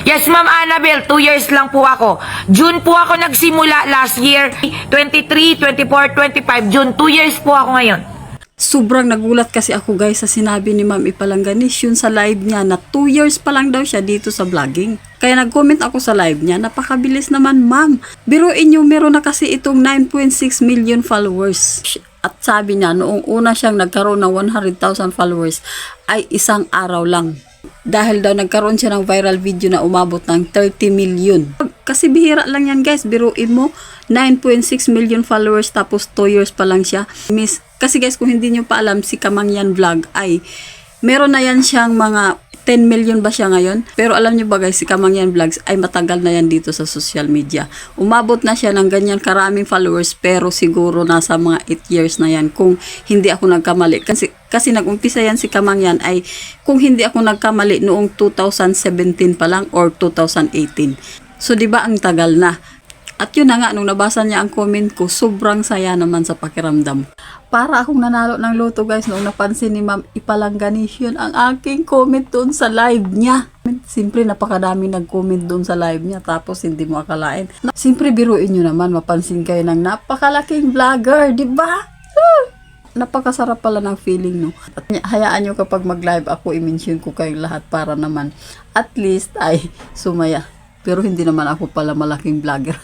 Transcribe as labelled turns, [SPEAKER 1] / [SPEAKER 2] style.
[SPEAKER 1] Yes, Ma'am Annabel, 2 years lang po ako. June po ako nagsimula last year. 23, 24, 25, June. 2 years po ako ngayon.
[SPEAKER 2] Sobrang nagulat kasi ako guys sa sinabi ni Ma'am Ipalangganis yun sa live niya na 2 years pa lang daw siya dito sa vlogging. Kaya nag-comment ako sa live niya, napakabilis naman ma'am. Biruin niyo, meron na kasi itong 9.6 million followers. At sabi niya, noong una siyang nagkaroon ng 100,000 followers ay isang araw lang. Dahil daw nagkaroon siya ng viral video na umabot ng 30 million. Kasi bihira lang yan guys, biruin mo, 9.6 million followers tapos 2 years pa lang siya. Kasi guys, kung hindi nyo pa alam, si Kamangyan Vlog ay meron na yan siyang mga 10 million ba siya ngayon? Pero alam nyo ba guys, si Kamangyan Vlogs ay matagal na yan dito sa social media. Umabot na siya ng ganyan karaming followers pero siguro nasa mga 8 years na yan kung hindi ako nagkamali. Kasi nag-umpisa yan si Kamangyan ay kung hindi ako nagkamali noong 2017 pa lang or 2018. So 'di ba ang tagal na? At yun na nga, nung nabasa niya ang comment ko, sobrang saya naman sa pakiramdam. Para akong nanalo ng loto guys, noong napansin ni Ma'am Ipalangganis yun ang aking comment doon sa live niya. Siyempre, napakadami nag-comment doon sa live niya, tapos hindi mo akalain. Siyempre, biruin nyo naman, mapansin kayo ng napakalaking vlogger, di ba? Napakasarap pala ng feeling, no? At hayaan nyo kapag mag-live ako, i-mention ko kayong lahat para naman at least ay sumaya. Pero hindi naman ako pala malaking vlogger.